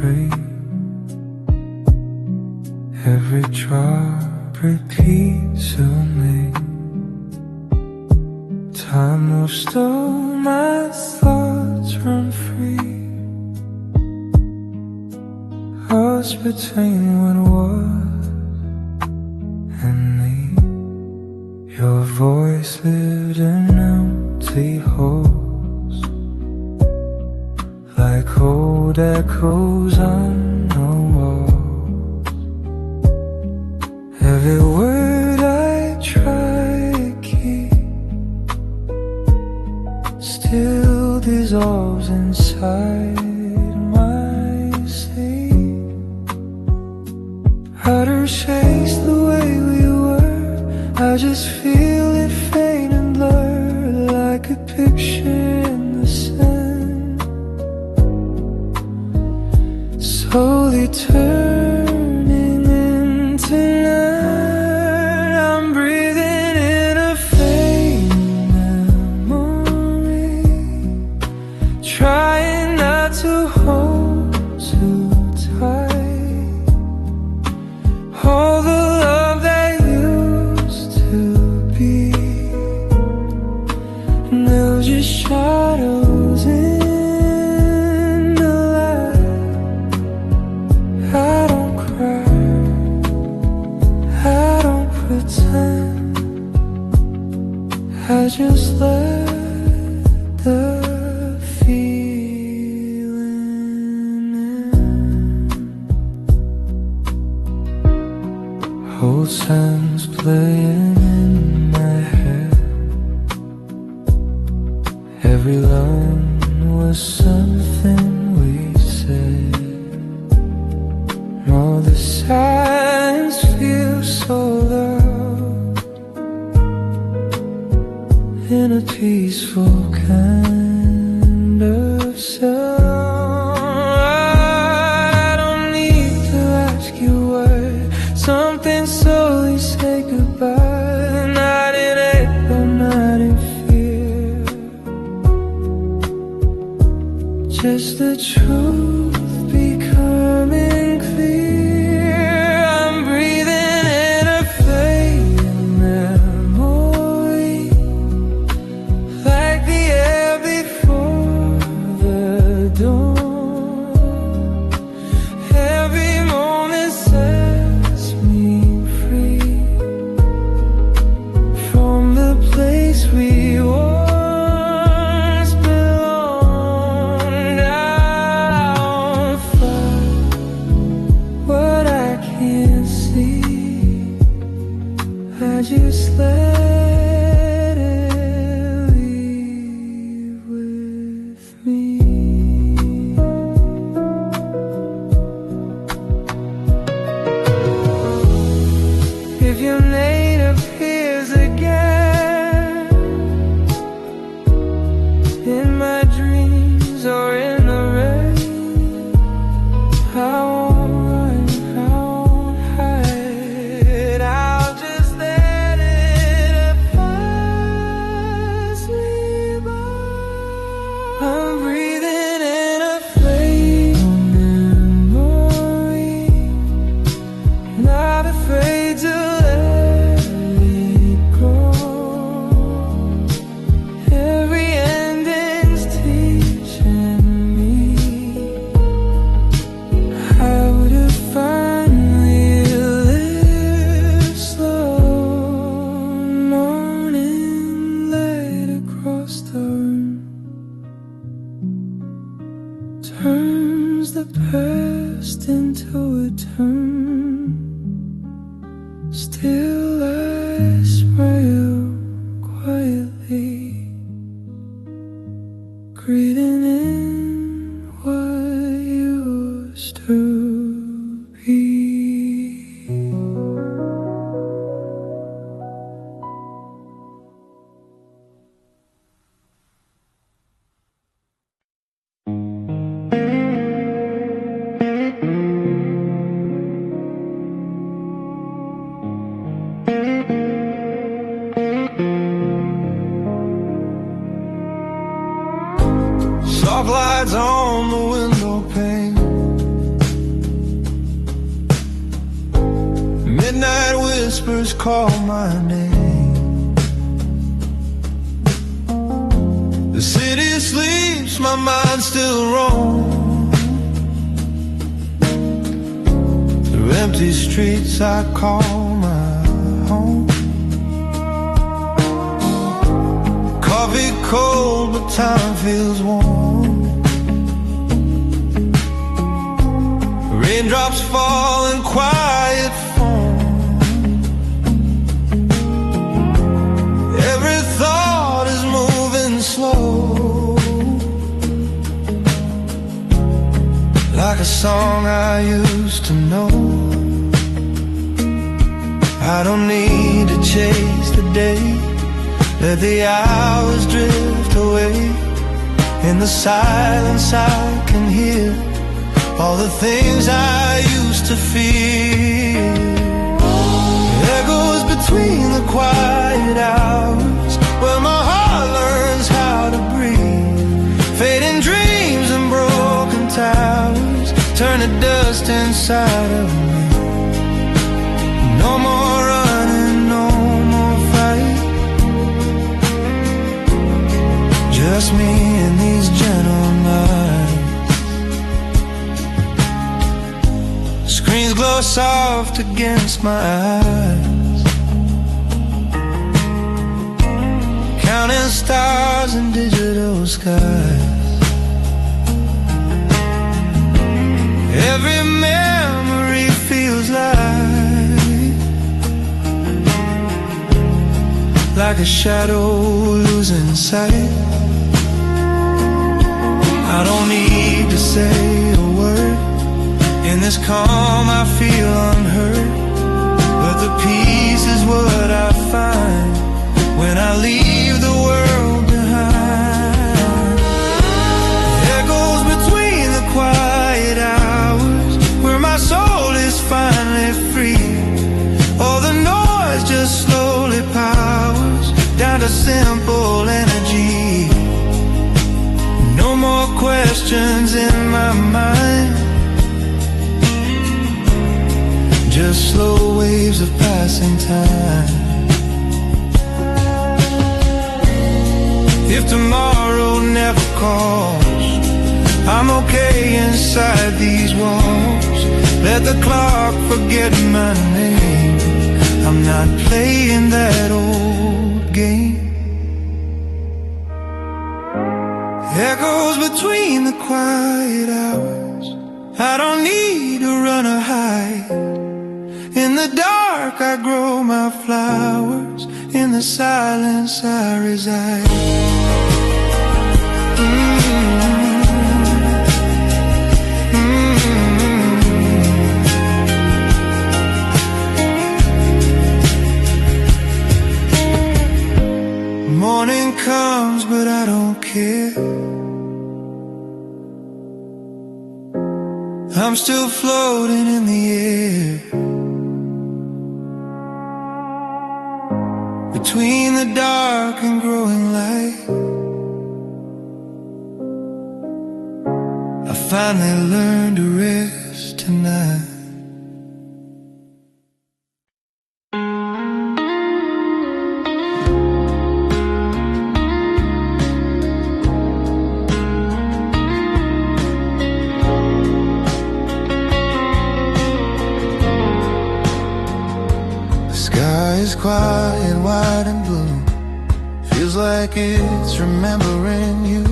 free. Every drop repeats to me. Time moves slow, my thoughts run free. Lost between what was and me. Your voice lived in empty holes, like old echoes on the walls. Every word I try to keep still dissolves inside my sleep. Outer space the way we were, I just feel it fade and blur, like a picture in the sand, slowly turning into night. I'm breathing in a faint memory, trying not to hold too tight all the love that used to be. Now just shadows in the light. I don't cry, I don't pretend, I just let the feeling in. Old sounds playing in my head. Every line was something we said. All the signs feel so loud in a peaceful kind of sound. I don't need to ask you why. Something slowly say goodbye. Not in anger, not in fear, just the truth becoming clear. I'm breathing in a faint memory, like the air before the dawn. Every moment sets me free from the place we once belonged. I'll find what I can't see, I just let it leave with me. If your name appears again in my dreams or in the rain, I won't run, I won't hide. I'll just let it pass me by. I'm breathing in a flame memory, not afraid to let it go. Every ending's teaching me how to finally live slow. Morning light across the room turns the past into a turn. Still I smile quietly, breathing in what used to be. Soft lights on the window pane, whispers call my name. The city sleeps, my mind still roams. Through empty streets I call my home. Coffee cold, but time feels warm. Raindrops fall in quiet form. Every thought is moving slow, like a song I used to know. I don't need to chase the day. Let the hours drift away. In the silence I can hear all the things I used to fear. Echoes between the quiet hours, where my heart learns how to breathe. Fading dreams and broken towers turn to dust inside of me. No more running, no more fight. Just me and these gentle nights. Screens glow soft against my eyes, counting stars in digital skies. Every memory feels like a shadow losing sight. I don't need to say a word. In this calm I feel unheard, but the peace is what I find when I leave the world behind. Echoes between the quiet hours, where my soul is finally free. All the noise just slowly powers down to simple energy. No more questions in my mind, just slow waves of passing time. If tomorrow never calls, I'm okay inside these walls. Let the clock forget my name. I'm not playing that old game. Echoes between the quiet hours, I don't need to run or hide. In the dark I grow my flowers, in the silence I reside. Morning comes but I don't care. I'm still floating in the air, between the dark and growing light. I finally learned to rest tonight. Quiet, white and blue, feels like it's remembering you.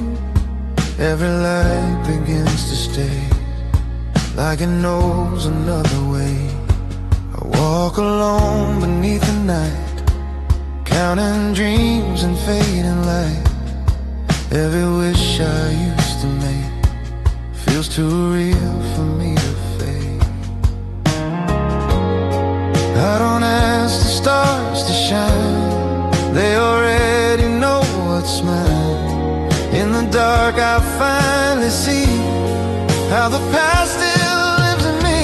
Every light begins to stay, like it knows another way. I walk alone beneath the night, counting dreams and fading light. Every wish I used to make feels too real for me to fake. I don't ask the stars to shine, they already know what's mine. In the dark I finally see how the past still lives in me.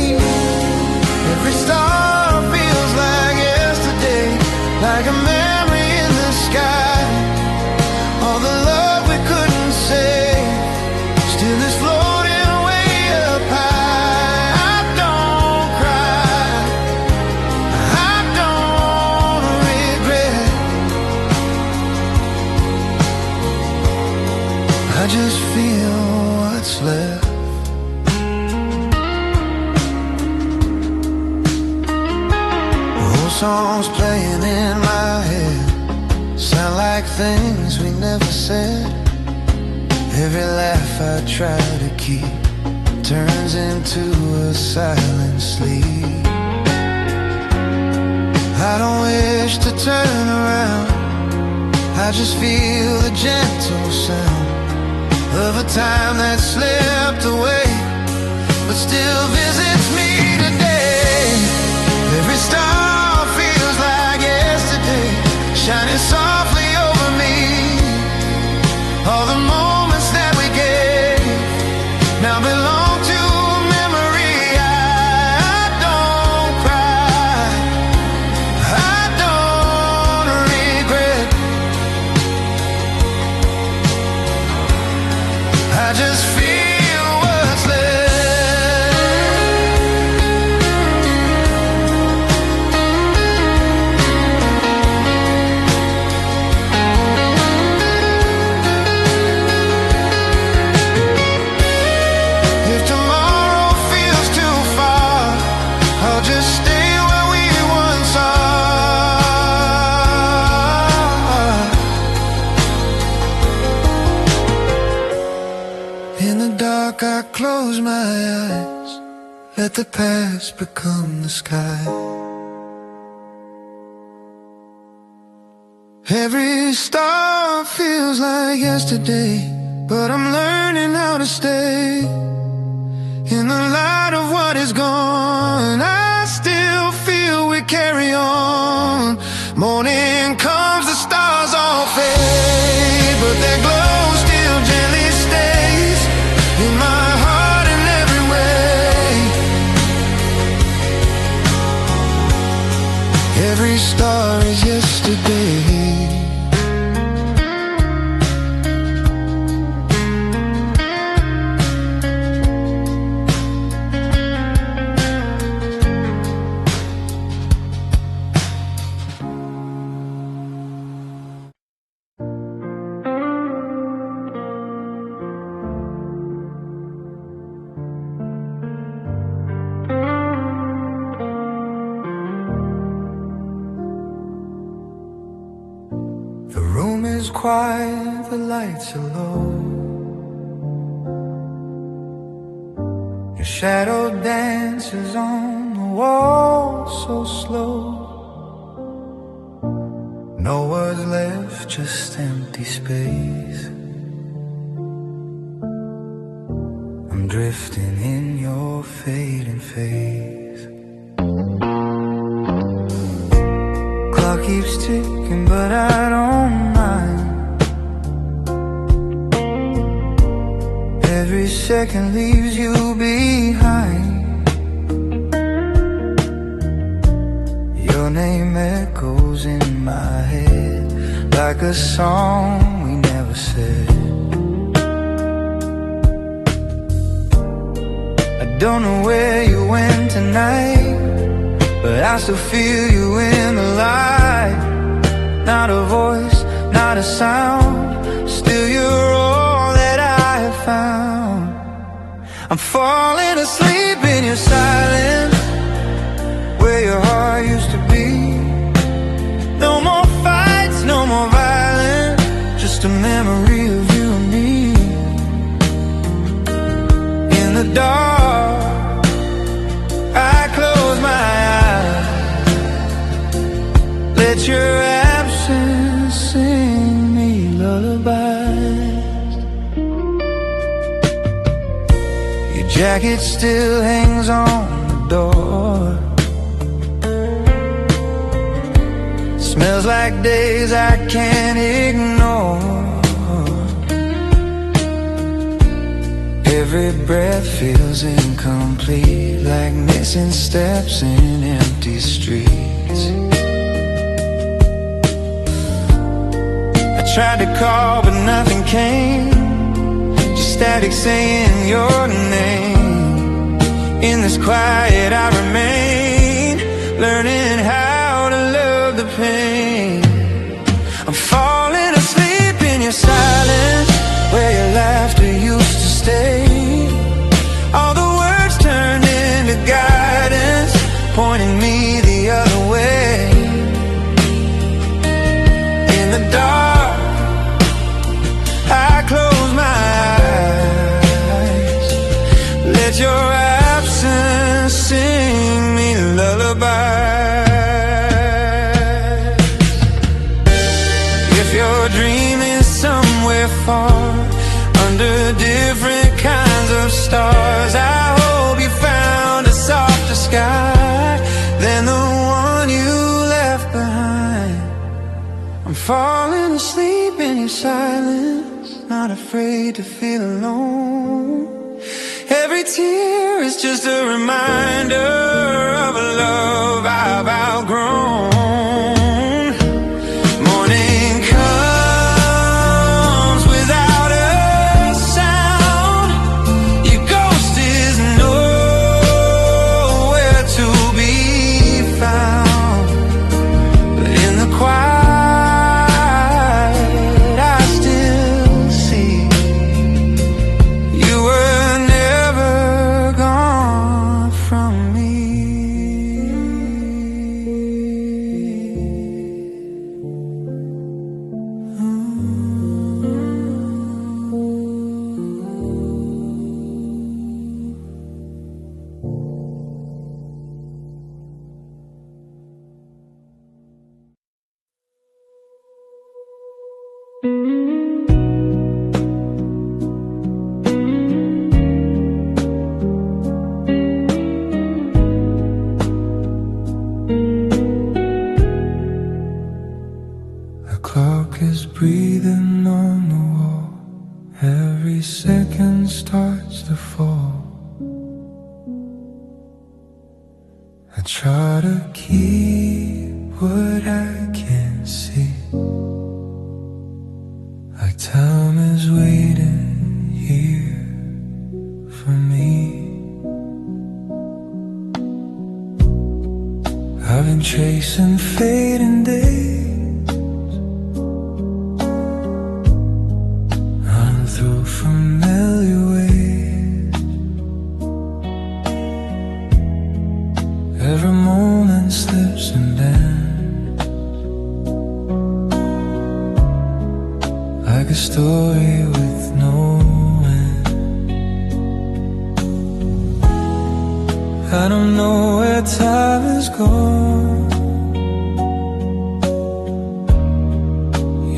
Every star feels like yesterday, like a memory in the sky. All the love we couldn't say still is floating way up high. I don't cry, I don't songs playing in my head sound like things we never said. Every laugh I try to keep turns into a silent sleep. I don't wish to turn around, I just feel the gentle sound of a time that slipped away, but still visits me today. Every star feels like yesterday, shining softly over me. All the moments that we gave now belong to memory. I don't cry, I don't regret, I just feel what's left. If tomorrow feels too far, I'll just stay where we once are. In the dark I close my eyes, let the past become the sky. Every star feels like yesterday, but I'm learning how to stay in the light of what is gone. I still feel we carry on. Morning comes, the stars all fade, but their glow still gently stays in my heart in every way. Every star is yesterday. The room is quiet, the lights are low. Your shadow dances on the wall so slow. No words left, just empty space. I'm drifting in your fading face. Clock keeps ticking, but I don't mind. Every second leaves you behind. Your name echoes in my head like a song we never said. I don't know where you went tonight, but I still feel you in the light. Not a voice, not a sound, still you're all that I have found. I'm falling asleep in your silence, where your heart used to be. No more fights, no more violence, just a memory of you and me. In the dark, I close my eyes, let your absence sing me lullabies. Your jacket still hangs on the door, smells like days I can't ignore. Every breath feels incomplete, like missing steps in empty streets. I tried to call but nothing came, just static saying your name. In this quiet I remain, learning how to love the pain. I'm falling asleep in your silence, where your laughter used to stay. All the words turned into guidance, pointing me the other way. silence, not afraid to feel alone. Every tear is just a reminder of a love I've outgrown. Morning comes without a sound. Your ghost is nowhere to be found. But in the quiet I still see you were never gone from me. The clock is breathing on the wall. Every second starts to fall. I try to keep what I can see, like time is waiting here for me. I've been chasing fading days, running through familiar ways. Every moment slips and bends, like a story with no end. I don't know where time has gone.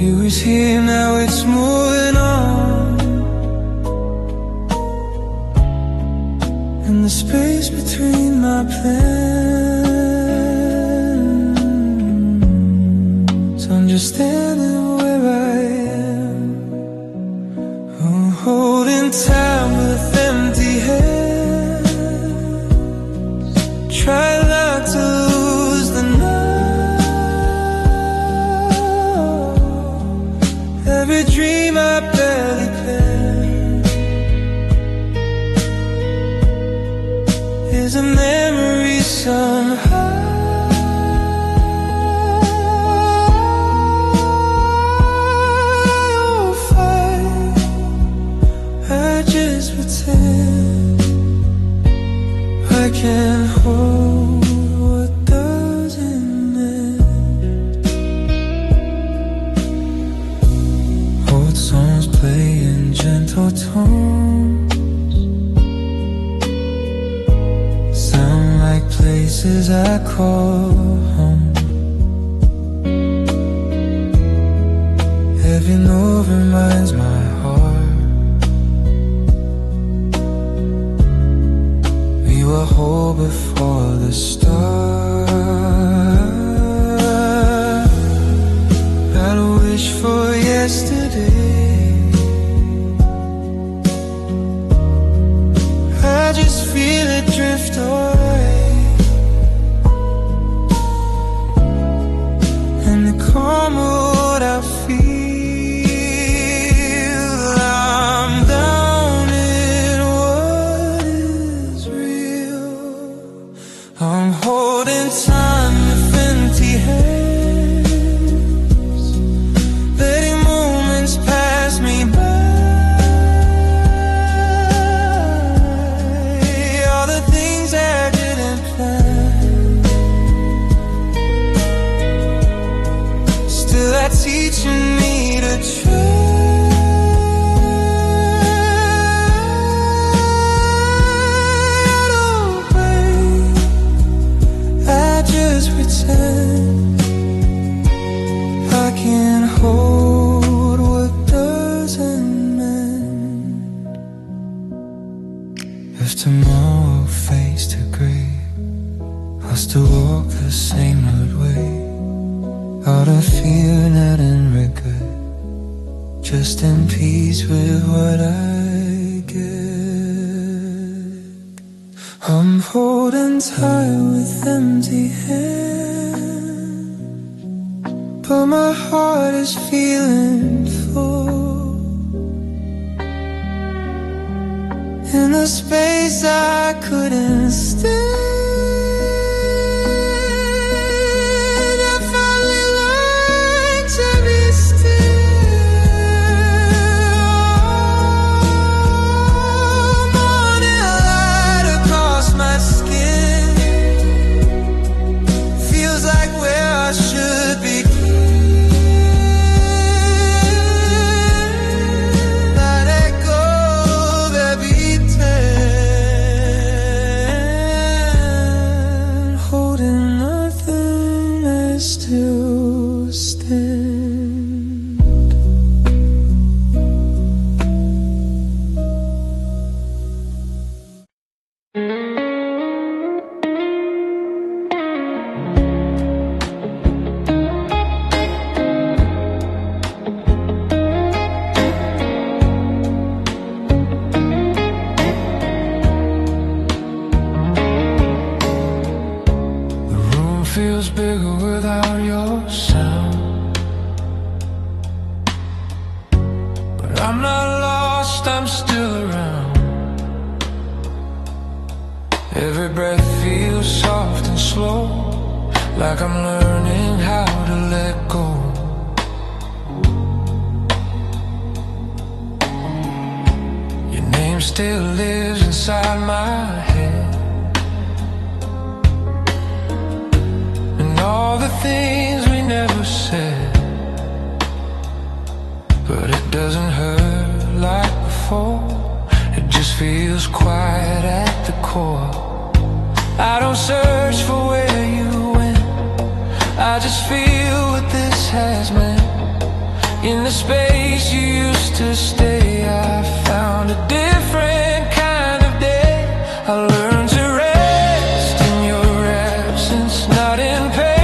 You was here, now it's moving on. In the space between my plans, understanding where I am. I'm holding time with empty hands. Try not to lose the now. Every dream I barely planned is a memory somehow. I'll fight, I just pretend I can't hold what doesn't end. Old songs play in gentle tones, sound like places I call home. Every note reminds my heart we were whole before the start. I don't wish for yesterday, I just feel it drift away. And the calm of what I feel, I'm down in what is real. I'm holding time with empty hands, letting moments pass me by. All the things I didn't plan, still are teaching me to try. Don't break, I just pretend I can't hold what doesn't mend. If tomorrow fades to gray, I'll still walk the same road way, out of fear, not in regret. just in peace with what I get. I'm holding tight with empty hands, but my heart is feeling full. In the space I couldn't stand, to stand. The room feels bigger without your sound, but I'm not lost, I'm still around. Every breath feels soft and slow, like I'm learning how to let go. Your name still lives inside my head, all the things we never said, but it doesn't hurt like before. It just feels quiet at the core. I don't search for where you went, I just feel what this has meant. In the space you used to stay, I found a different kind of day. I learned to rest in your absence, not in pain.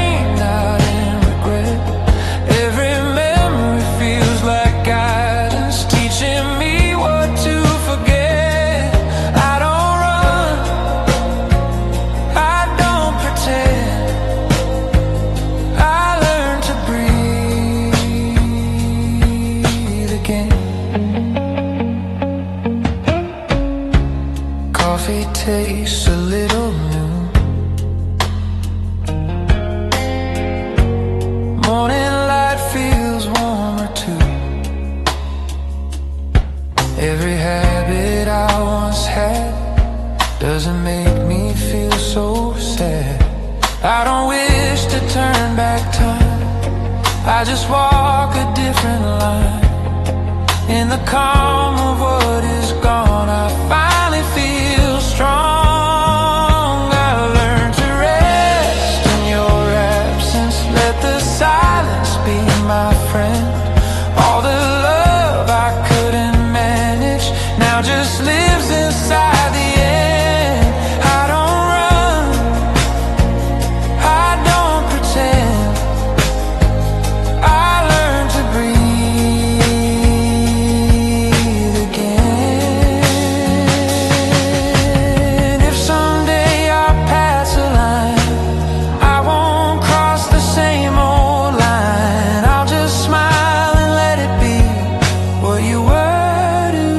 Coffee tastes a little new, morning light feels warmer too. Every habit I once had doesn't make me feel so sad. I don't wish to turn back time, I just walk a different line. In the calm of what is gone, I finally feel strong. I learned to rest in your absence, let the silence be my friend. All the love I couldn't manage now just lives inside the end. I don't run, I don't pretend, I learned to breathe again. If someday I pass a line, I won't cross the same old line. I'll just smile and let it be what you were to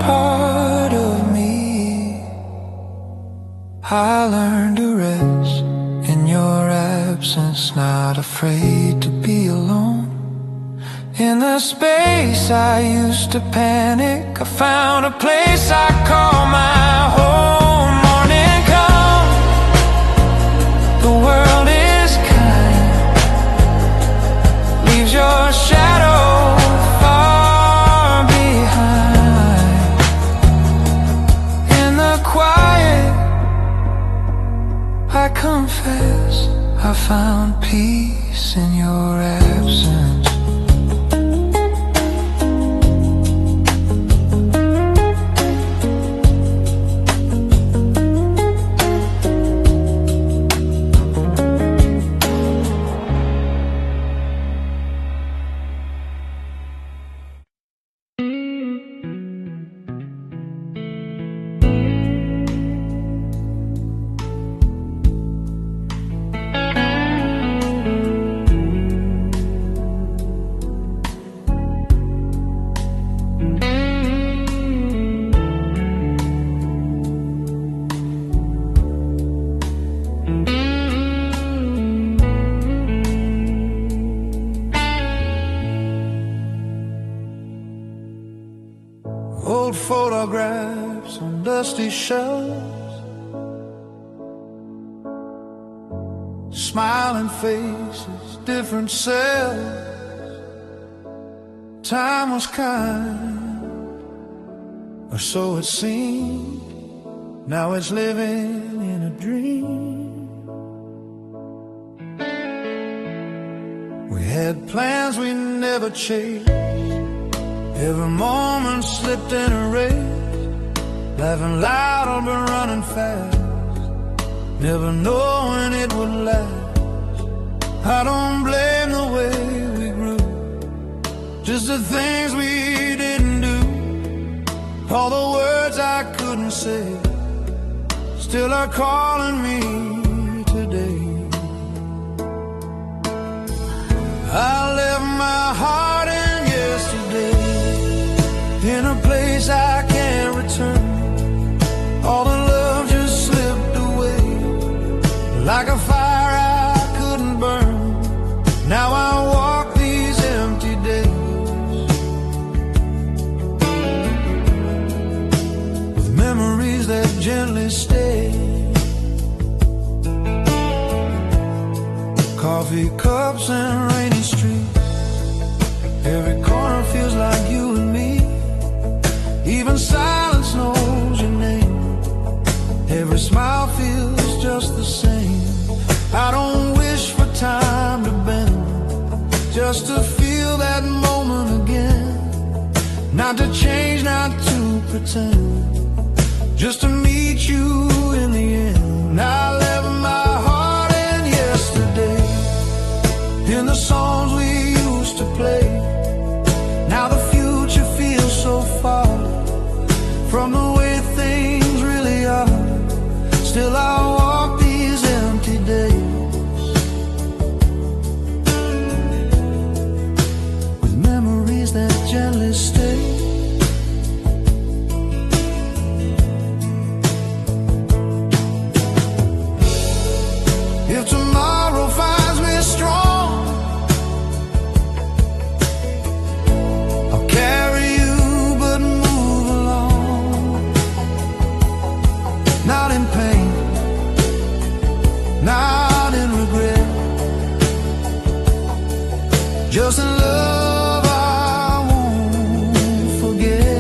part of me. I learned to rest in your absence, not afraid to be alone. In the space I used to panic, I found a place I call my home. Morning comes, the world is kind, leaves your shadow far behind. In the quiet, I confess, I found peace in your absence. ghostly shells, smiling faces, different cells. Time was kind, or so it seemed. Now it's living in a dream. We had plans we never chased. Every moment slipped in a race, laughing loud but running fast, never knowing it would last. I don't blame the way we grew, just the things we didn't do. All the words I couldn't say still are calling me today. I left my heart in yesterday, in a place I can't return. All the love just slipped away, like a fire I couldn't burn. Now I walk these empty days with memories that gently stay. Coffee cups and rainy streets, every corner feels like you and me. Even silence knows your name, every smile feels just the same. I don't wish for time to bend, just to feel that moment again. Not to change, not to pretend, just to meet you in the end. I left my heart in yesterday, in the songs we used to play. Now the future feels so far from the way things really are. Still I walk these empty days with memories that gently stay. If tomorrow finds me strong, I'll carry you but move along. Not in pain, not in regret, just in love I won't forget.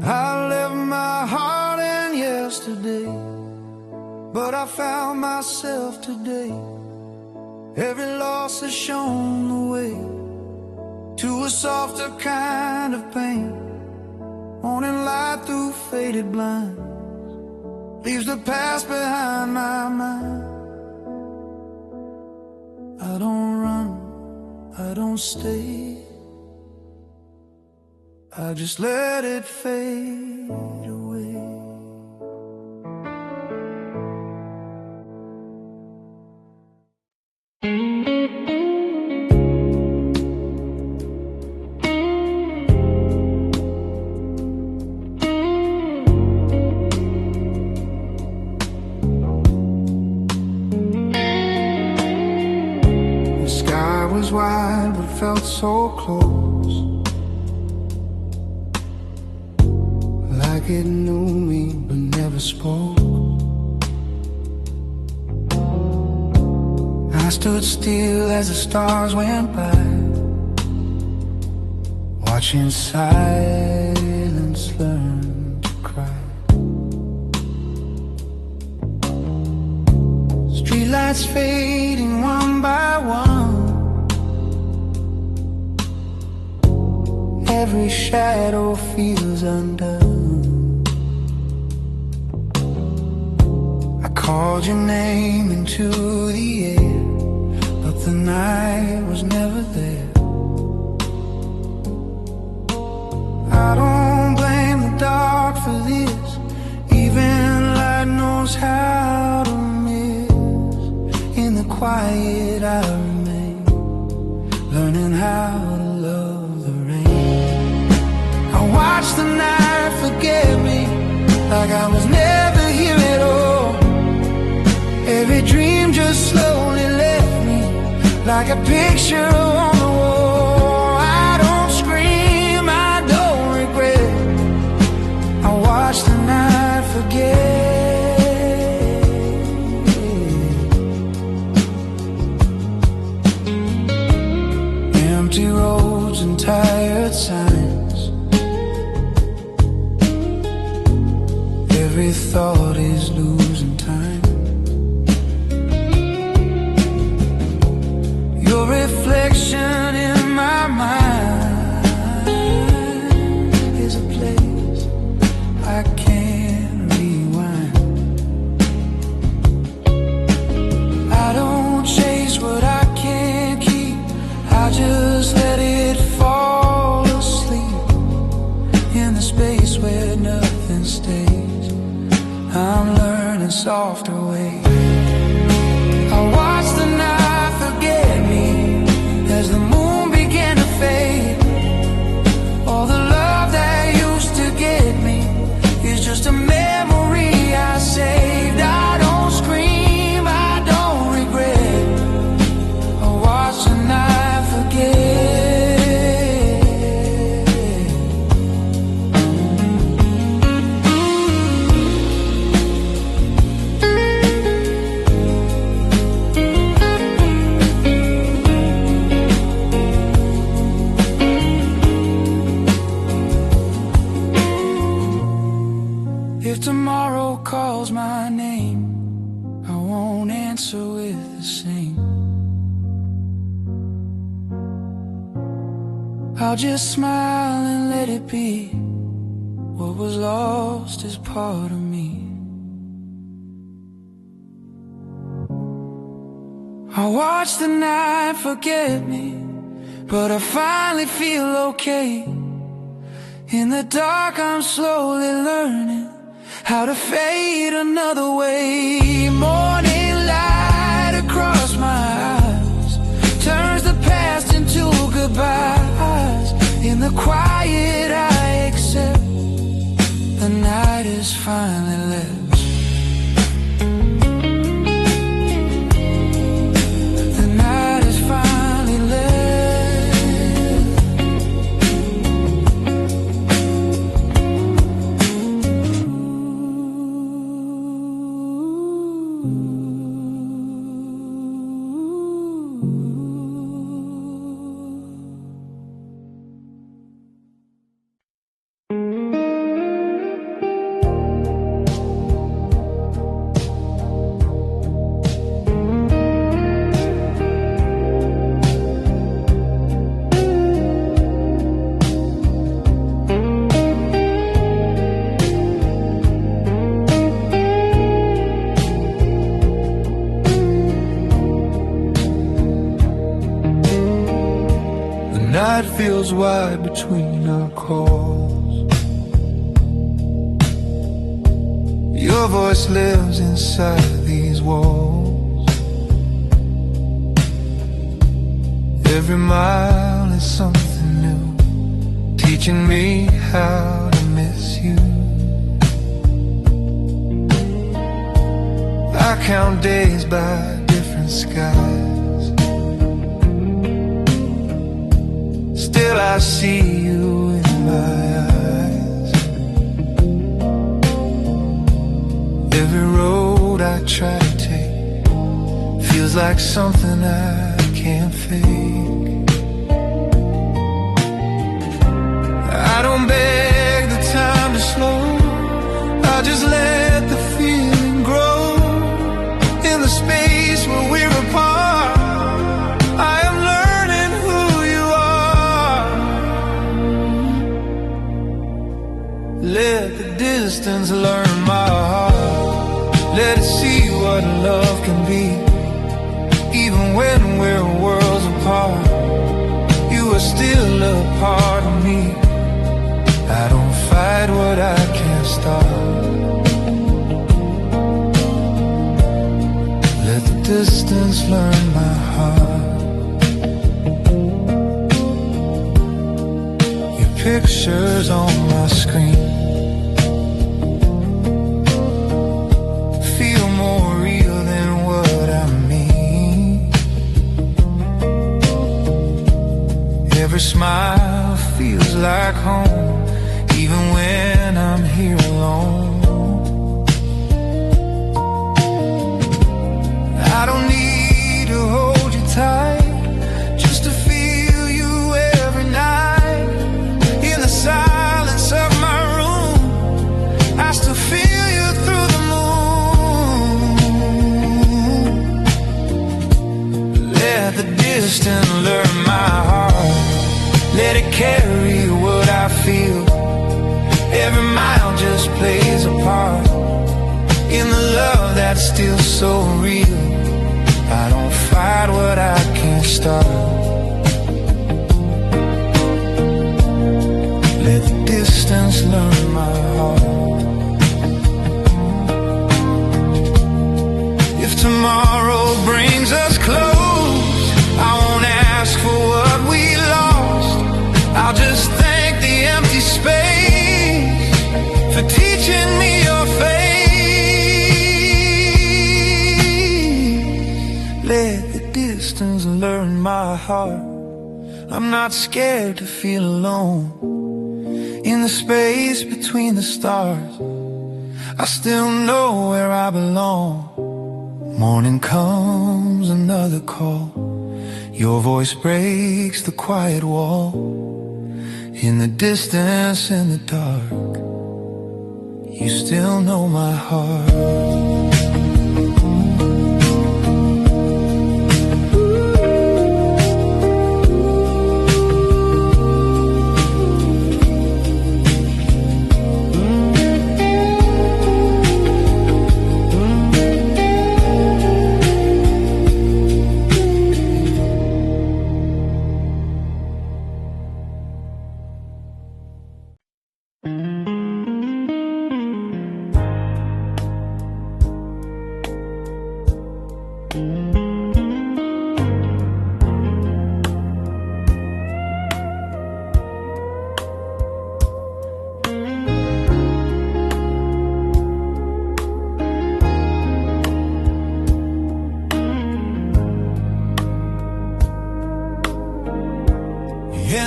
I left my heart in yesterday, but I found myself today. Every loss has shown the way to a softer kind of pain. Morning light through faded blinds leaves the past behind my mind. I don't run, I don't stay, I just let it fade away. Was wide but felt so close, like it knew me but never spoke. I stood still as the stars went by, watching silence learn to cry. Streetlights fading one by one, every shadow feels undone. I called your name into the air, but the night was never there. I don't blame the dark for this, even light knows how to miss. In the quiet I remain, learning how to love the rain. I watch the night forget me, like I was never here at all. Every dream just slowly left me, like a picture on the wall. I don't scream, I don't regret, Every thought is losing time. Your reflection in my mind is a place I can't rewind. I don't chase what I can't keep, I just let it fall asleep in the space where nothing stays. I'm learning softer ways. I watch the night forget me as the moon began to fade. All the love that used to get me is just a memory I saved. I don't scream, I don't regret. I watch the night forget. If tomorrow calls my name, I won't answer with the same. I'll just smile and let it be. What was lost is part of me. I watch the night forget me, but I finally feel okay. In the dark I'm slowly learning how to fade another way. Morning light across my eyes turns the past into goodbyes. In the quiet I accept the night is finally left. The night is finally left. Night feels wide between our calls. Your voice lives inside these walls. Every mile is something new, teaching me how to miss you. I count days by different skies. Still I see you in my eyes. Every road I try to take feels like something I can't fake. I don't beg the time to slow, I just let the feeling grow. In the space where we're apart, I am learning who you are. Let the distance learn my heart. Let it see what love can be. Even when we're worlds apart, you are still a part of me. I don't fight what I can't stop. Let the distance learn my heart. Your picture's on my screen feel more real than what I mean. Every smile feels like home, even when I'm here alone. I don't need to hold you tight, just to feel you every night. In the silence of my distance learn my heart. Let it carry what I feel. Every mile just plays a part in the love that's still so real. I don't fight what I can't start. Let the distance learn my heart. If tomorrow brings us close, I won't ask for what we lost. I'll just thank the empty space for teaching me your face. Let the distance learn my heart. I'm not scared to feel alone. In the space between the stars, I still know where I belong. Morning comes, another call. Your voice breaks the quiet wall. In the distance, in the dark, you still know my heart.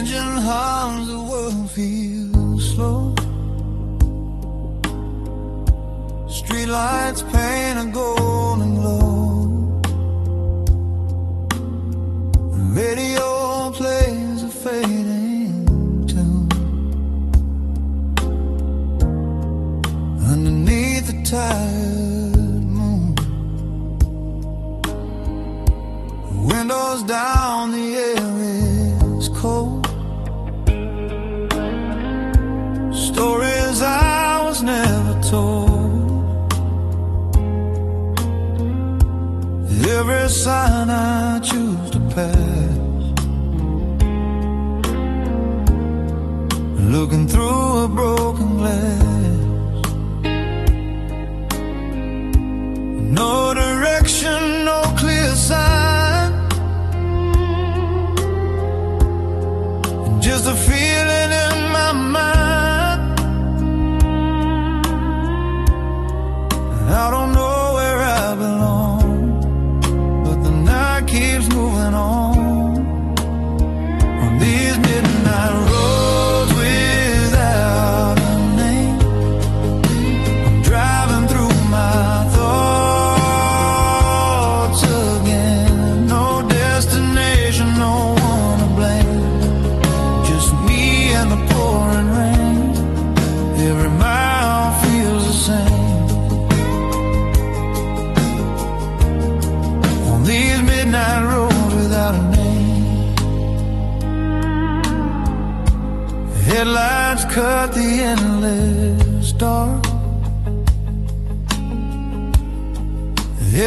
Engine hums, the world feels slow. Streetlights paint a golden glow. The radio plays a fading tune. Underneath the tired moon, windows down, the air is cold. Stories I was never told. Every sign I choose to pass, looking through a broken glass. No direction, no clear sign, just a feeling in my mind. I don't know where I belong, but the night keeps moving on these midnight roads without a name. I'm driving through my thoughts again. No destination, no one to blame. Just me and the pouring rain. Every mile feels the same. These midnight roads without a name. Headlights cut the endless dark.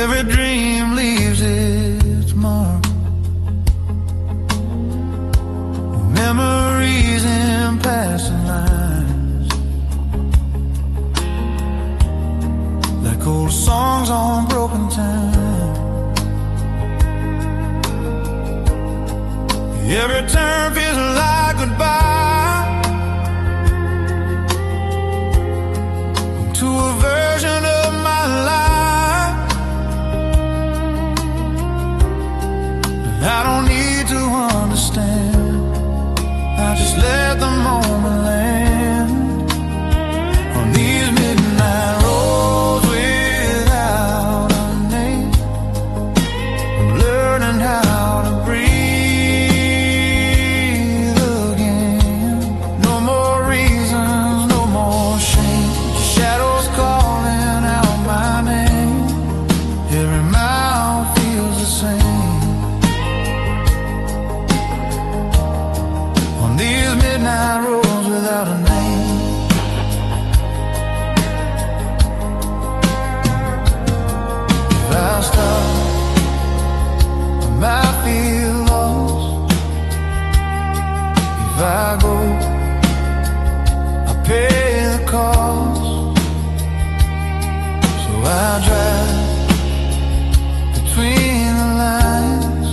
Every dream leaves its mark. Memories in passing lines, like old songs on broken time. Every turn feels like goodbye to a version of my life that I don't need to understand. I just let the moment land on these midnight roads without a name. I'm learning how to breathe again. I drive between the lines,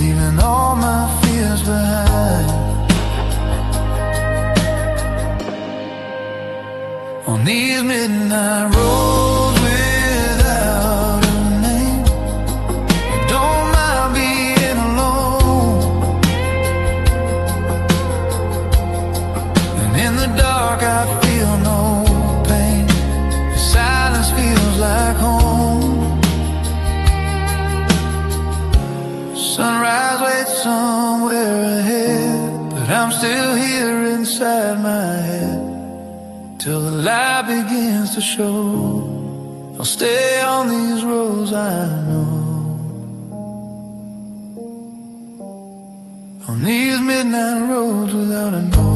leaving all my fears behind. On these midnight roads without a name, I don't mind being alone. And in the dark I feel no pain, the silence feels like home. Sunrise waits somewhere ahead, but I'm still here inside my head. Till the light begins to show, I'll stay on these roads I know. On these midnight roads without a know.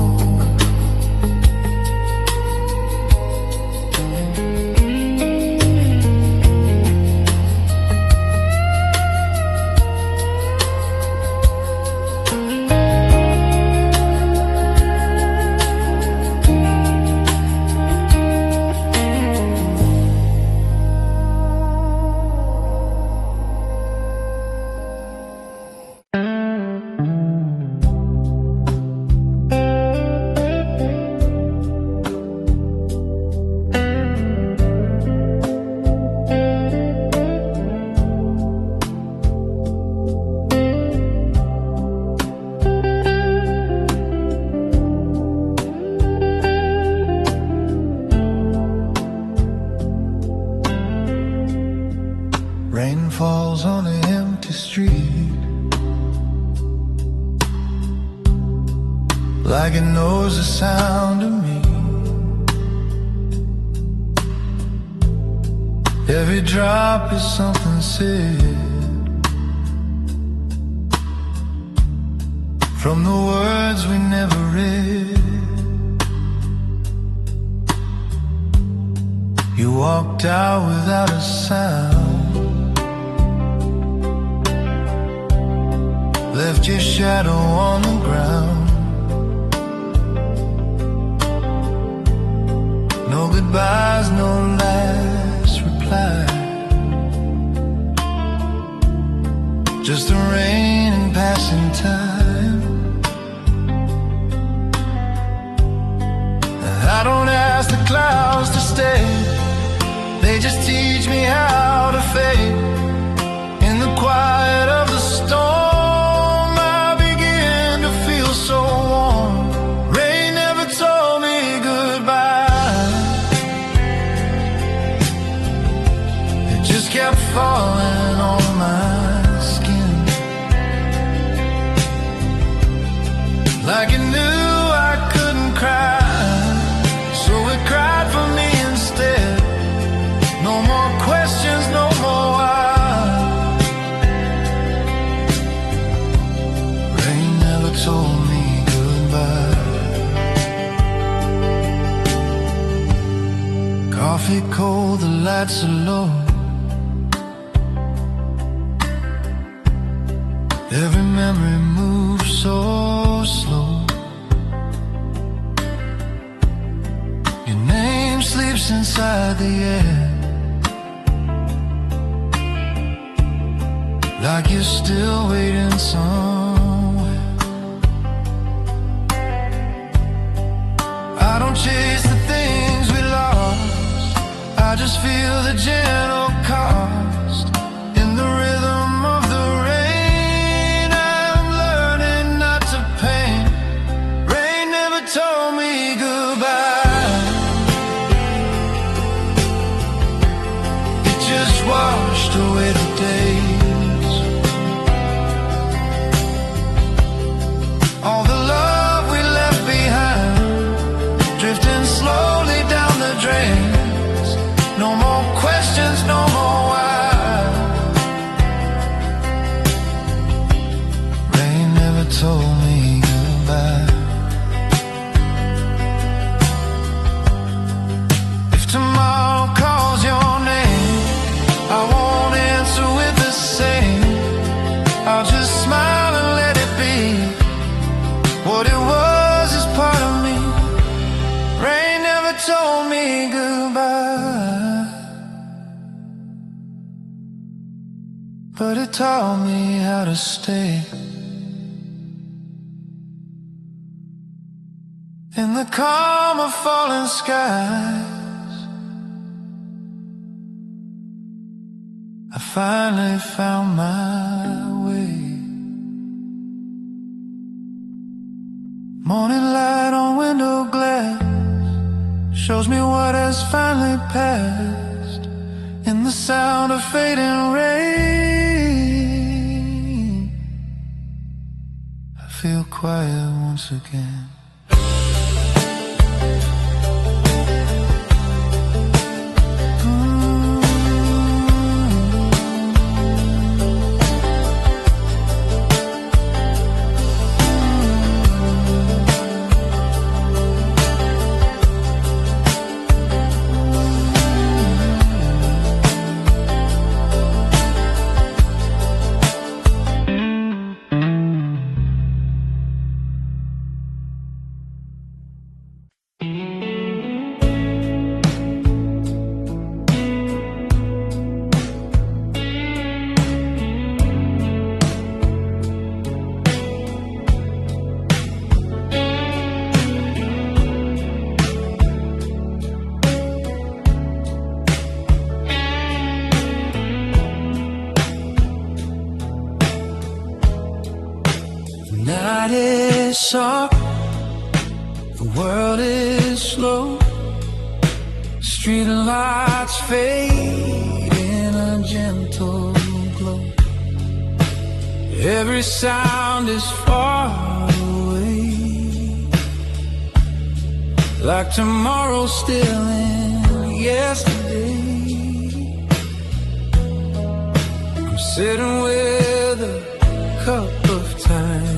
Rain falls on an empty street, like it knows the sound of me. Every drop is something said from the words we never read. You walked out without a sound, left your shadow on the ground. No goodbyes, no last reply, just the rain and passing time. I don't ask the clouds to stay, they just teach me how to fade. In the quiet of the storm, kept falling on my skin, like it knew I couldn't cry, so it cried for me instead. No more questions, no more why. Rain never told me goodbye. Coffee cold, the lights are low, every memory moves so slow. Your name sleeps inside the air, like you're still waiting somewhere. I don't chase the things we lost, I just feel the gentle cost in the rhythm of the rain. Told me goodbye, it just washed away the days. All the love we left behind, drifting slowly down the drains. No more questions, no more why. Rain never told me goodbye. Tomorrow calls your name, I won't answer but it taught me how to stay. In the calm of falling skies, I finally found my way. Morning light on window glass shows me what has finally passed. In the sound of fading rain, I feel quiet once again. Night is dark, the world is slow. Street lights fade in a gentle glow. Every sound is far away, like tomorrow still in yesterday. I'm sitting with a cup of time,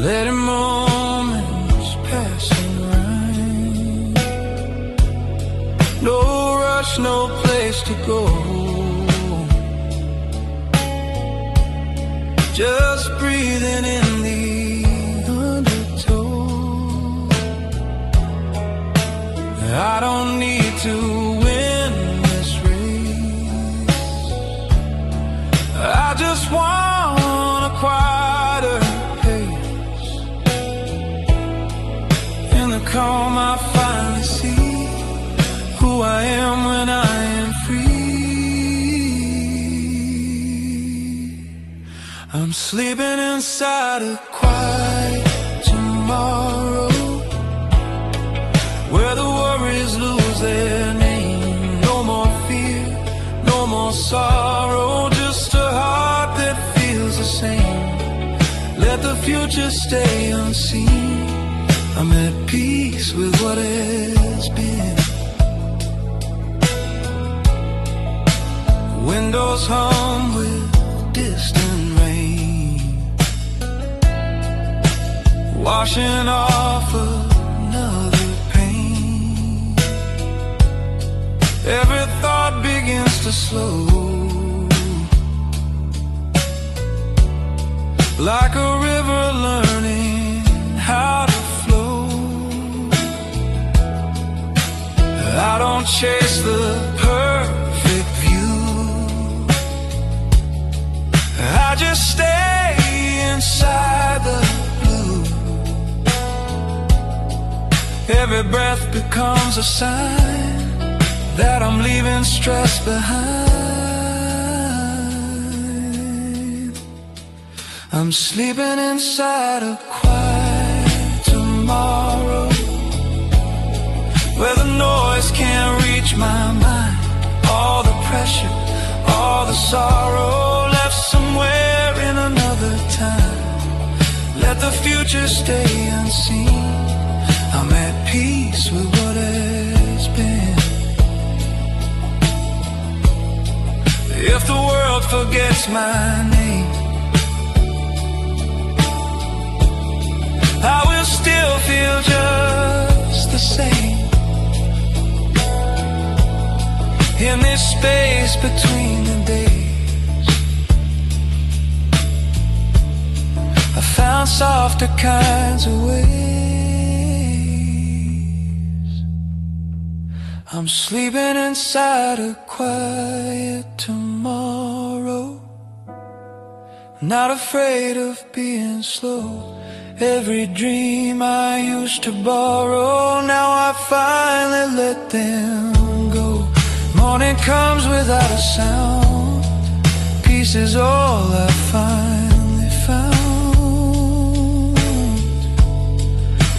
letting moments pass and rhyme. No rush, no place to go, just breathing in the undertow. I don't need to win this race, I just want a quieter pace. In the calm I finally see who I am when I am free. I'm sleeping inside a quiet tomorrow, where the worries lose their name. No more fear, no more sorrow, just a heart that feels the same. Let the future stay unseen, I'm at peace with what has been. Windows hum with distant rain, washing off another pain. Every thought begins to slow, like a river learning how to flow. I don't chase the perfect view, I just stay inside the blue. Every breath becomes a sign that I'm leaving stress behind. I'm sleeping inside a quiet tomorrow, where the noise can't reach my mind. All the pressure, all the sorrow, left somewhere in another time. Let the future stay unseen, I'm at peace with what has been. If the world forgets my name, I will still feel just the same. In this space between the days, I found softer kinds of ways. I'm sleeping inside a quiet tomorrow, not afraid of being slow. Every dream I used to borrow, now I finally let them go. Morning comes without a sound, peace is all I finally found.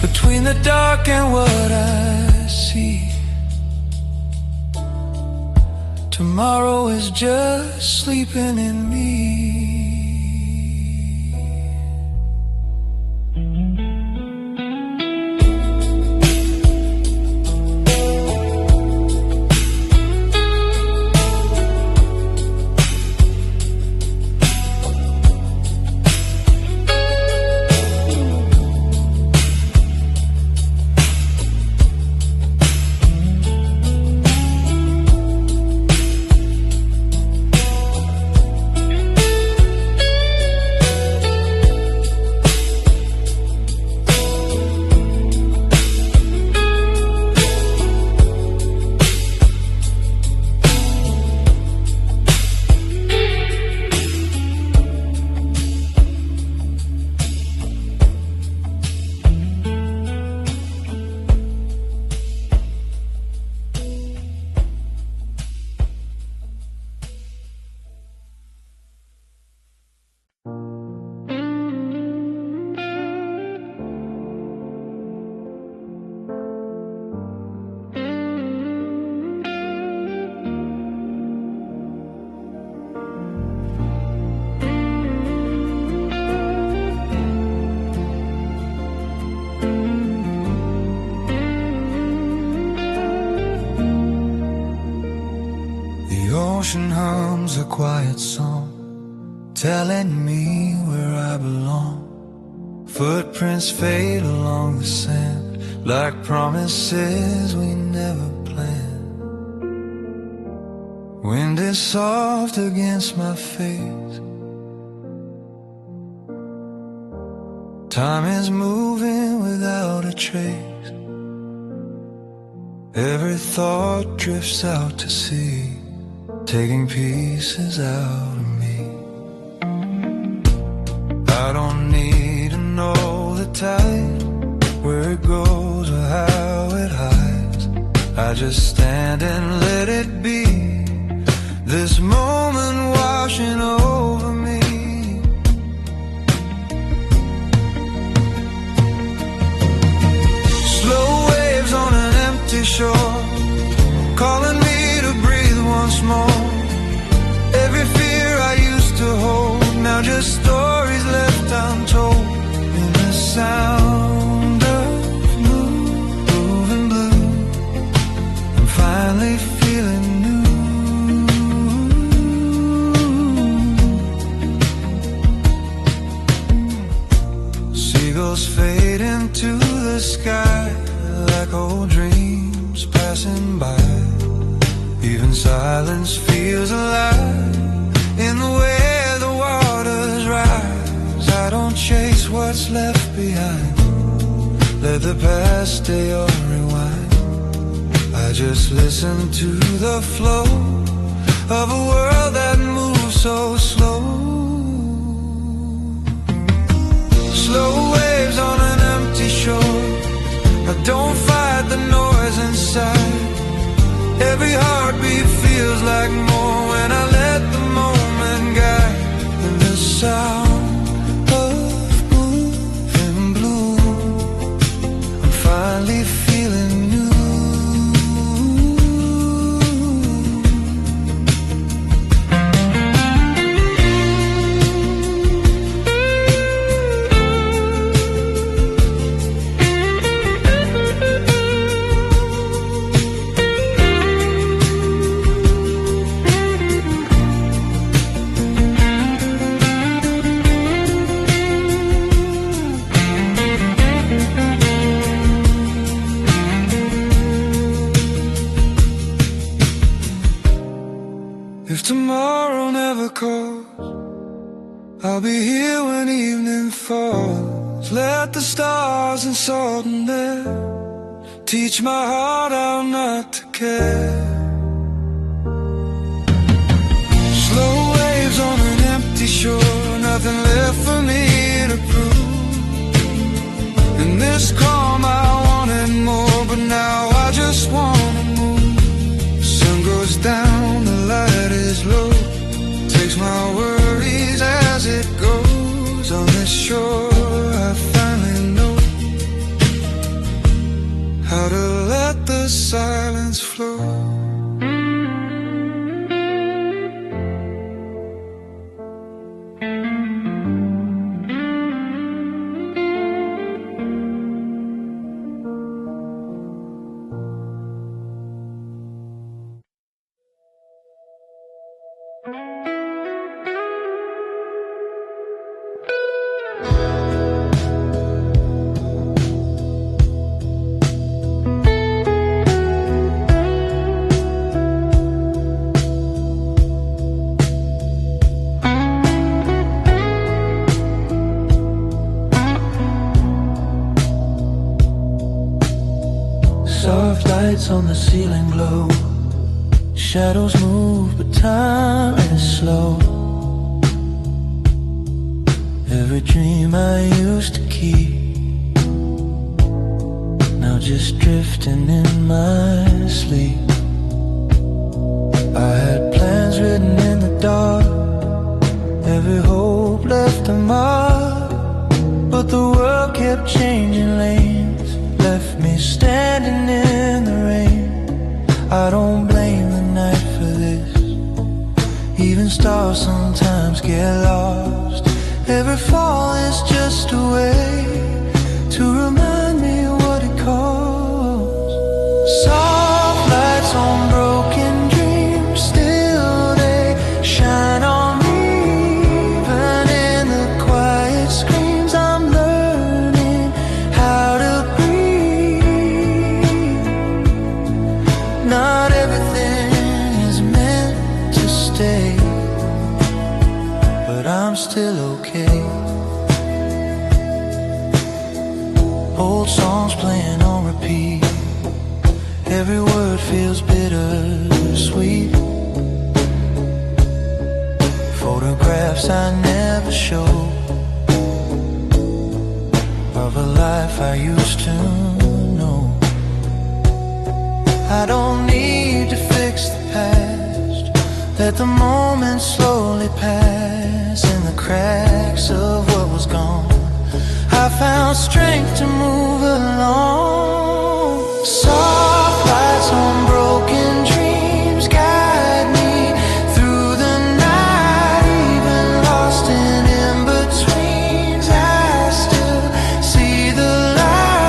Between the dark and what I see, tomorrow is just sleeping in me. The ocean hums a quiet song, telling me where I belong. Footprints fade along the sand, like promises we never planned. Wind is soft against my face, time is moving without a trace. Every thought drifts out to sea, taking pieces out of me. I don't need to know the tide, where it goes or how it hides. I just stand and let it be, this moment washing over me. Slow waves on an empty shore, calling me to breathe once more. Every fear I used to hold, now just stories left untold. In the sound of moving blue, I'm finally feeling new. Seagulls fade into the sky, like old dreams passing by. Even silence feels alive in the way the waters rise. I don't chase what's left behind, let the past stay on rewind. I just listen to the flow of a world that moves so slow. Slow waves on an empty shore, I don't fight the noise inside. Every heartbeat feels like more when I let the moment guide. And the sound of moving blue, I'm finally feeling new. If tomorrow never calls, I'll be here when evening falls. Let the stars and salt in there teach my heart how not to care. Slow waves on an empty shore, nothing left for me to prove. In this calm I wanted more, but now I just wanna move. The sun goes down, the light is low, takes my worries as it goes. On this shore I finally know how to let the silence flow. Soft lights on the ceiling glow, shadows move but time is slow. Every dream I used to keep, now just drifting in my sleep. I had plans written in the dark, every hope left a mark, but the world kept changing lanes, left me standing in the rain. I don't blame the night for this, even stars sometimes get lost. Every fall is just a way to remind me what it costs. Soft lights on broken dreams, still they shine on me. Even in the quiet screams, I'm learning how to breathe. Not everything is meant to stay, but I'm still okay. Old songs playing on repeat, every word feels bittersweet. Photographs I never showed of a life I used to know. I don't need to fix the past, let the moment slowly pass in the cracks of what was gone. I found strength to move along. Soft lights on broken dreams guide me through the night, even lost in in-betweens. I still see the light.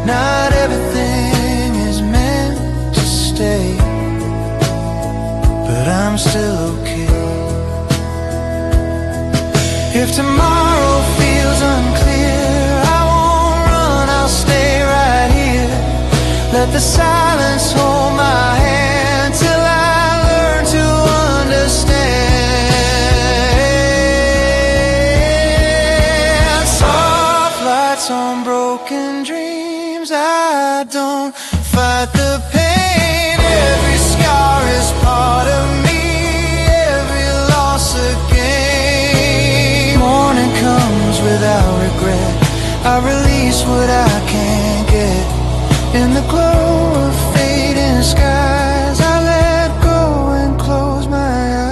Not everything is meant to stay, but I'm still okay. If tomorrow feels unclear, I won't run, I'll stay right here. Let the silence hold my hand till I learn to understand. Soft lights on broken dreams, I don't fight the pain. Every scar is part of me, every loss a gain. Morning comes without regret, I release what I can't get. In the glow of fading skies, I let go and close my eyes.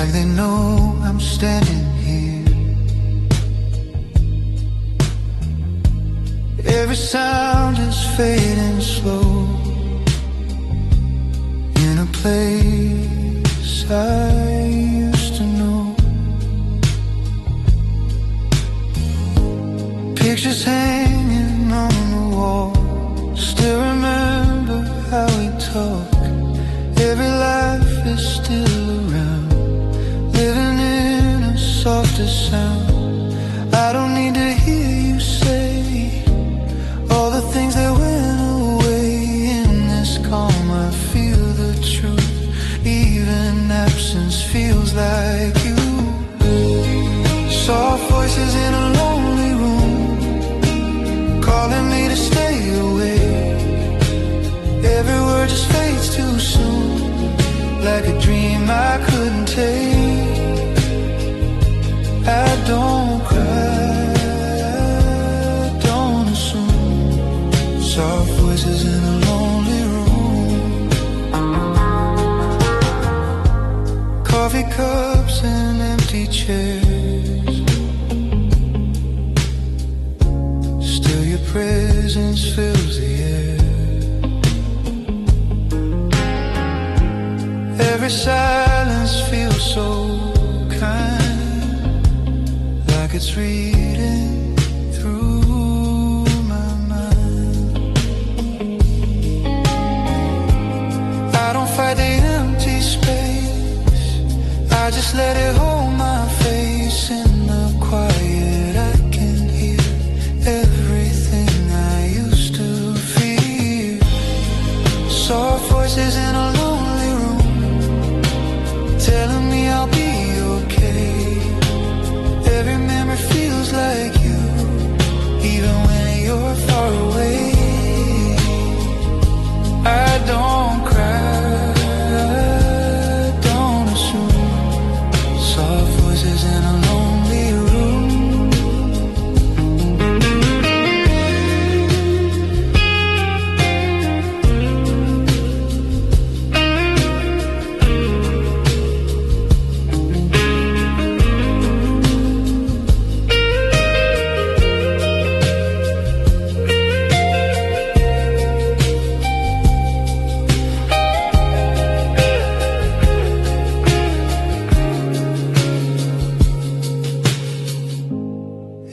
like they know I'm standing here. Every sound is fading slow in a place I used to know. Pictures hanging on the wall, still remember how we talk. Every life is still around, living in a softer sound. I don't need to hear you say all the things that went away. In this calm I feel the truth, even absence feels like you. Soft voices in a lonely room, calling me to stay away. Every word just fades too soon, like a dream I couldn't take. I don't cry, don't assume. Soft voices in a lonely room, coffee cups and empty chairs. Still your presence fills the air. Every silence feels so kind, like it's reading through my mind. I don't fight the empty space, I just let it hold my face. In the quiet I can hear everything I used to fear. Soft voices in a lonely room, telling me I'll be okay. Every memory feels like you, even when you're far away. I don't cry, don't assume. Soft voices in a lonely room.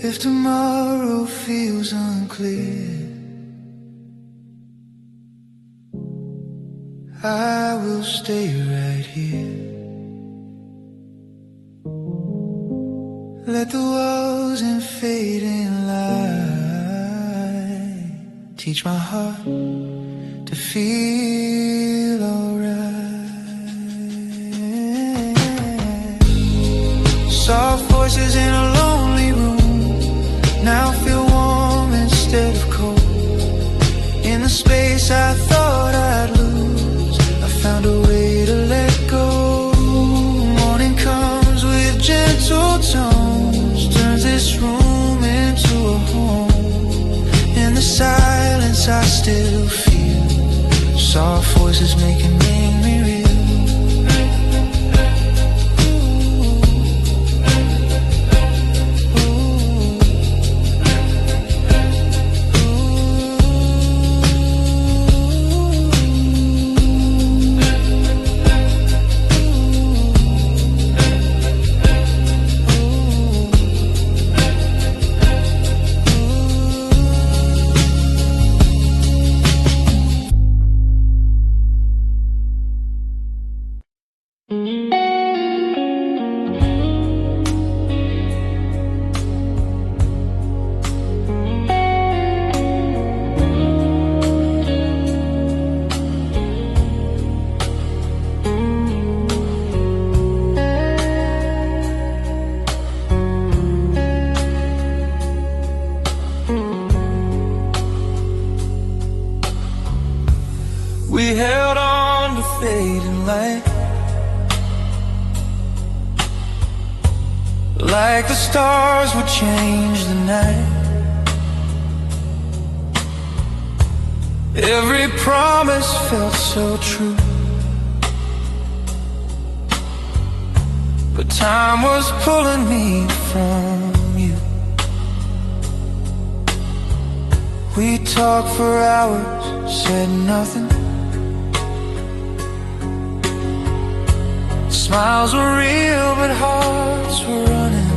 If tomorrow feels unclear, I will stay right here. Let the walls and fading light teach my heart to feel alright. Soft voices in a lonely room now feel warm instead of cold. In the space I thought I'd lose, I found a way to let go. Morning comes with gentle tones, turns this room into a home. In the silence I still feel soft voices making me real. We held on to fading light, like the stars would change the night. Every promise felt so true. but time was pulling me from you. We talked for hours, said nothing. Smiles were real, but hearts were running.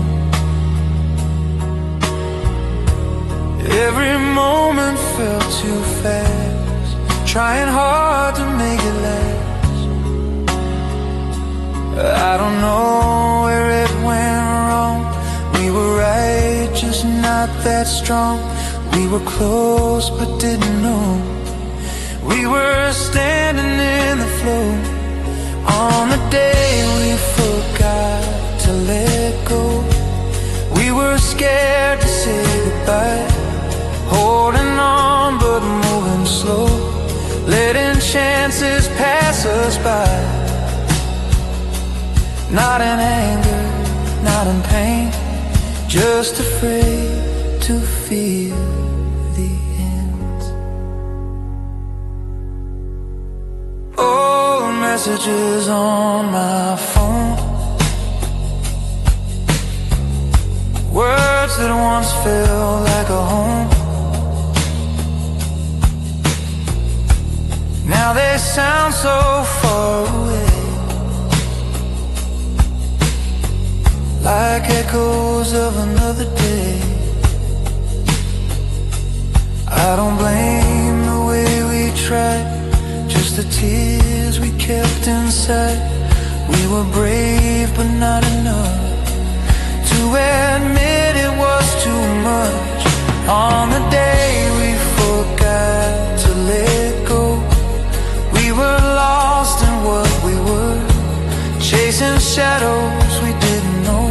Every moment felt too fast, trying hard to make it last. I don't know where it went wrong. We were right, just not that strong. We were close, but didn't know. We were standing in the flow on the day we forgot to let go. We were scared to say goodbye, holding on but moving slow, letting chances pass us by. Not in anger, not in pain, just afraid to feel the end. Old messages on my phone, words that once felt like a home. Now they sound so far away, like echoes of another day. I don't blame the way we tried, just the tears we kept inside. We were brave but not enough to admit it was too much. On the day we forgot to let go, we were lost in what we were, chasing shadows we didn't know,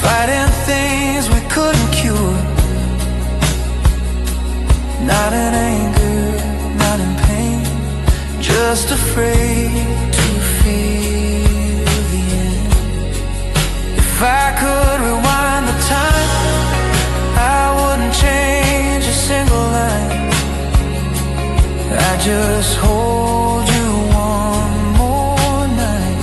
fighting things we couldn't cure. Not in anger, not in pain, just afraid to feel the end. If I could rewind the time, I wouldn't change a single line. I just hold you one more night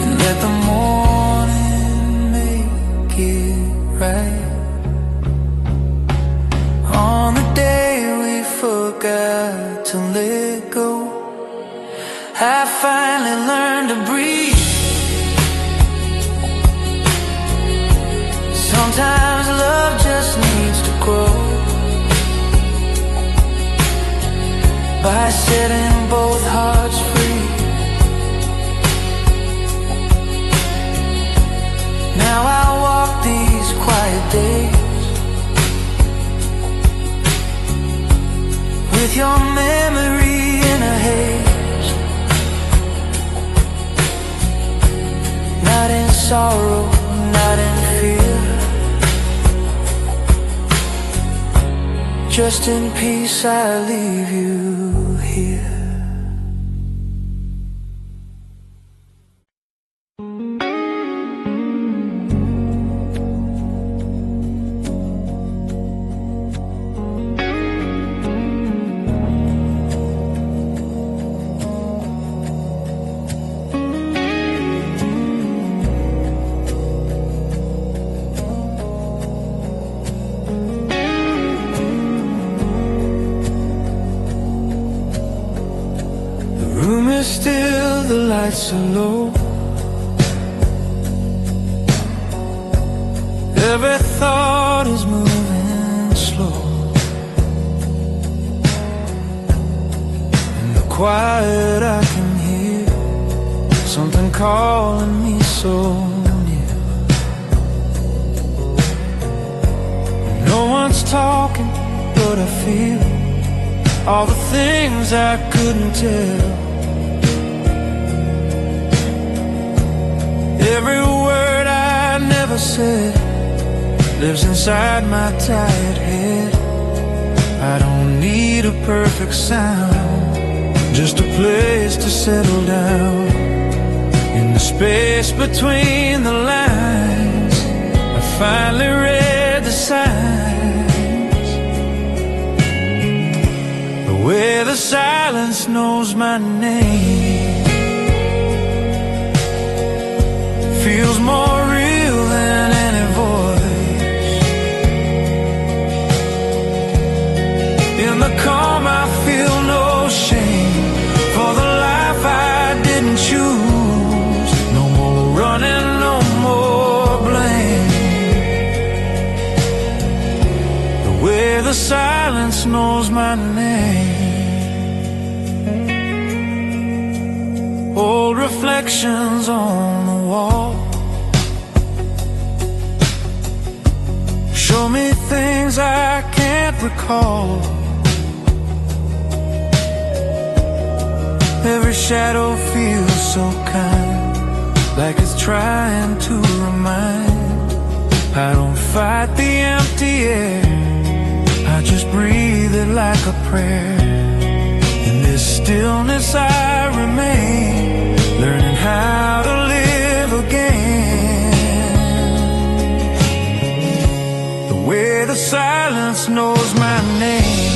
and let the morning make it right. On the day we forgot to let go, I finally learned to breathe. Sometimes love just needs to grow by setting both hearts free. Now I walk these quiet days with your memory in a haze, not in sorrow, not in fear, just in peace I leave you here. Still the lights are low, every thought is moving slow. In the quiet I can hear something calling me so near. No one's talking, but I feel all the things I couldn't tell. Every word I never said lives inside my tired head. I don't need a perfect sound, just a place to settle down. In the space between the lines, I finally read the signs, the way the silence knows my name. the silence knows my name. Old reflections on the wall show me things I can't recall. Every shadow feels so kind, like it's trying to remind. I don't fight the empty air, I just breathe it like a prayer. In this stillness I remain, learning how to live again. The way the silence knows my name.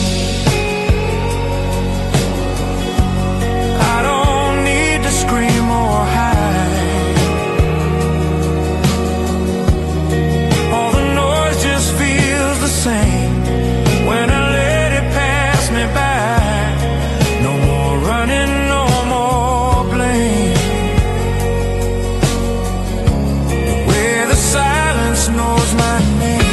I don't need to scream or hide. All the noise just feels the same when I let it pass me by. No more running, no more blame. Where the silence knows my name.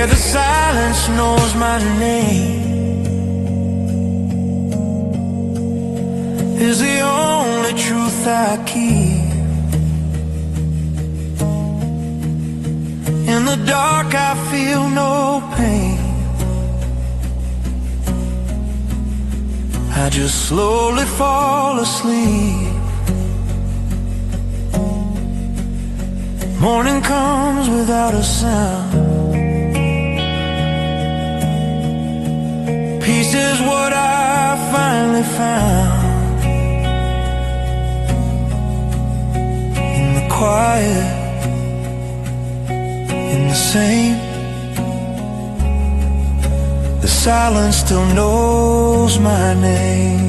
The silence knows my name is the only truth I keep. In the dark I feel no pain, I just slowly fall asleep. Morning comes without a sound. Peace is what I finally found. In the quiet, in the same, the silence still knows my name.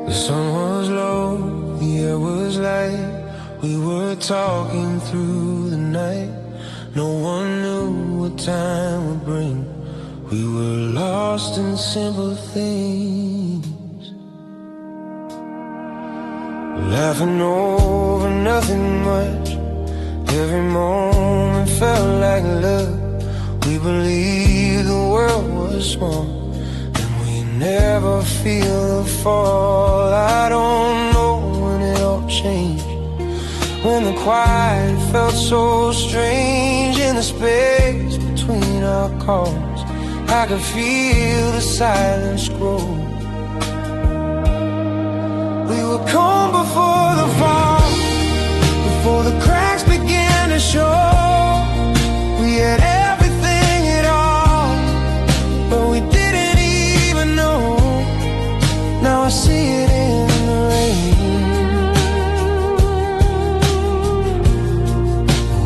The sun was low, the air was light. We were talking through the night. No one knew what time would bring. We were lost in simple things, laughing over nothing much. Every moment felt like love. We believed the world was small, never feel the fall. I don't know when it all changed, when the quiet felt so strange. In the space between our calls, I could feel the silence grow. We were calm before the fall, before the cracks began to show. We had everything at all, but we didn't even know. Now I see it in the rain.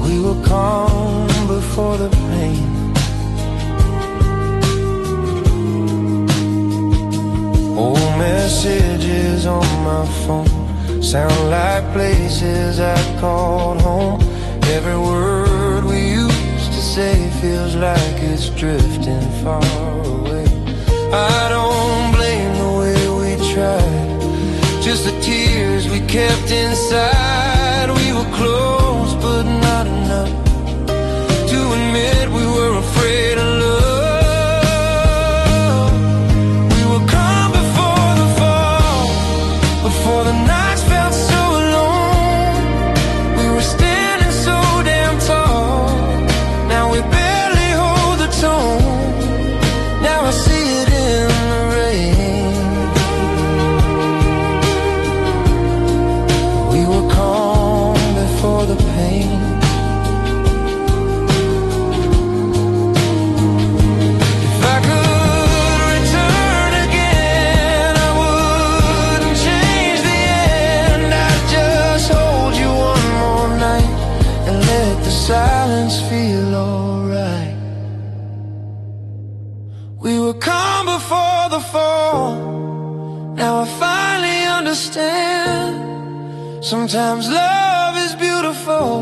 We were calm before the pain. Old messages on my phone sound like places I called home. Every word we used to say feels like it's drifting far away. I don't blame the way we tried, just the tears we kept inside. We were close, but not enough to admit we were afraid of love. We were calm before the fall, before the nights felt so alone. We were standing so damn tall, now we barely hold the tone. Now I see it in the rain. We were calm before the pain. If I could return again, I wouldn't change the end. I'd just hold you one more night and let the silence feel alright. We were calm before the fall, now I finally understand. Sometimes love is beautiful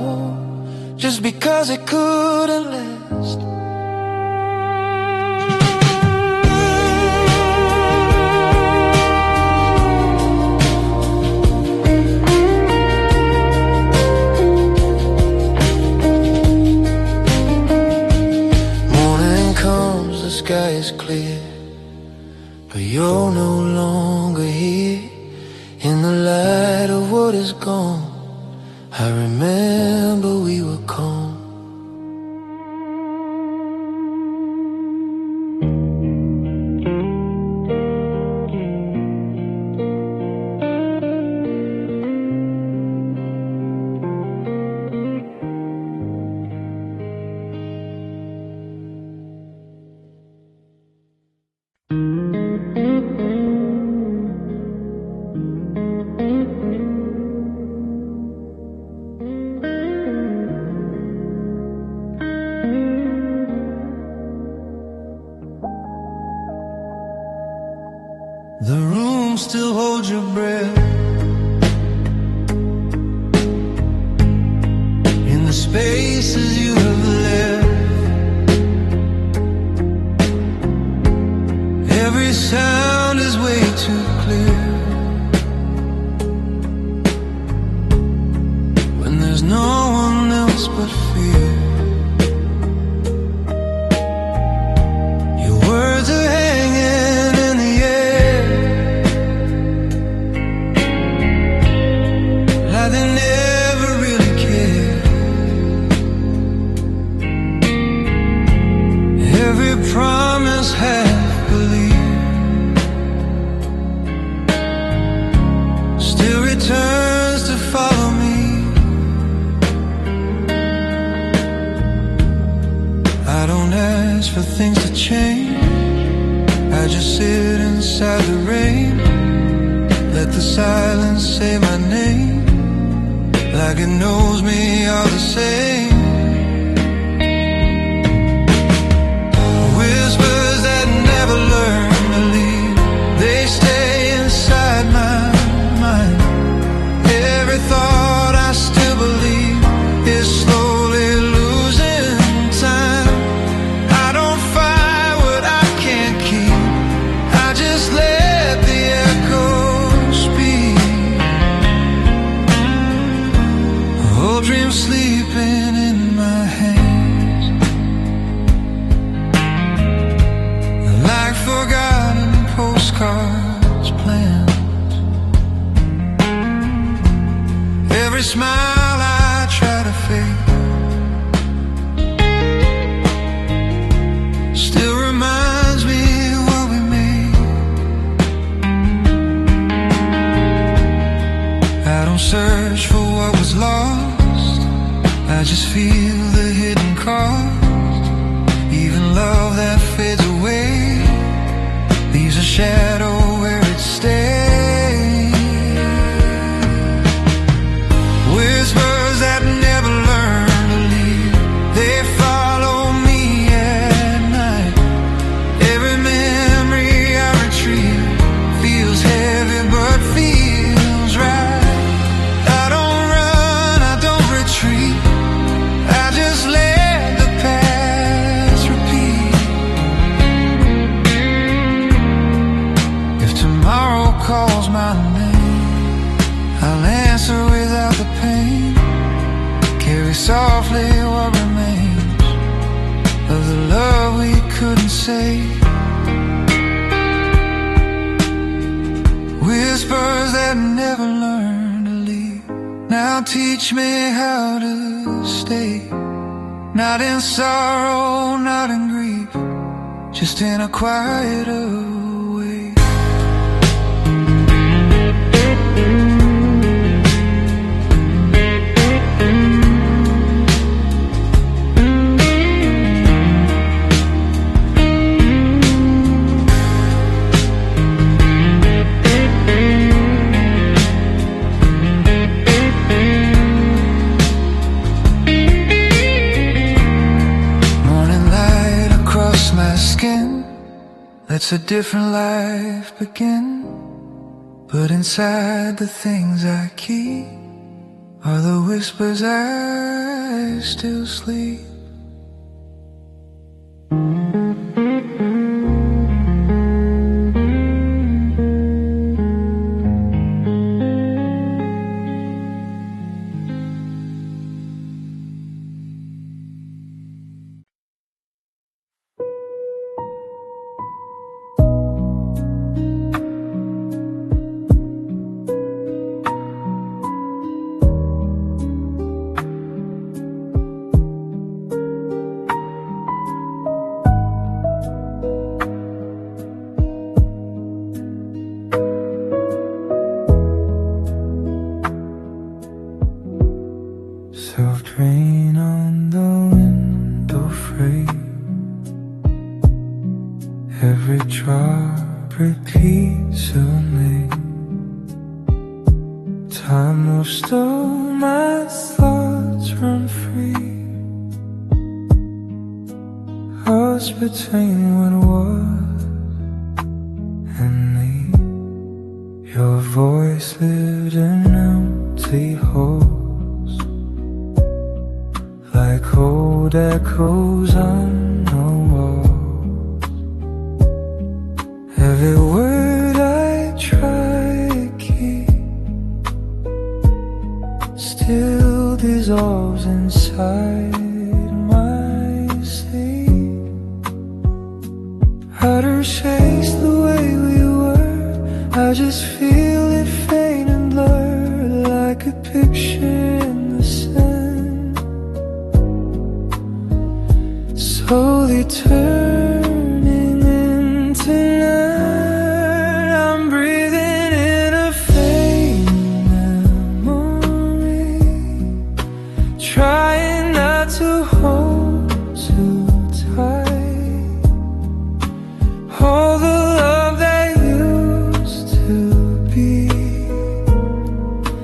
just because it couldn't last. Morning comes, the sky is clear, but you're no longer here. In the light of what is gone, I remember we were calm. The room still holds your breath in the spaces you have left. Every sound is way too clear when there's no one else but fear. Your words are hanging in the air, like they never really cared. Every promise half believed still returns to follow me. I don't ask for things to change, I just sit inside the rain, let the silence say my name, like it knows me all the same. Whispers that never learn to leave, they stay inside my mind. Every thought I still believe is slowly losing time. I don't fight what I can't keep, I just let the echoes speak. Old dreams sleeping in my hands, like forgotten postcards planned. Every smile I try to fake still reminds me what we made. I don't search for what was lost, I just feel the hidden cost. Even love that fades away leaves a shadow where it stays. Whispers that never learn to leave, they follow me at night. Every memory I retrieve feels heavy but feels right. I don't run, I don't retreat, I just let the my name, I'll answer without the pain. Carry softly what remains of the love we couldn't save. Whispers that never learned to leave, now teach me how to stay. Not in sorrow, not in grief, just in a quieter way. Let's a different life begin. But inside the things I keep are the whispers I still sleep. Soft rain on the window frame, every drop repeats a name. Time moves slow, my thoughts run free. Lost between what was and me. Your voice lived in empty halls, like old echoes on the walls. Every word I try to keep still dissolves inside my sleep. Outer shakes the way we were, I just feel it faint and blurred, like a picture in the sand. Slowly turn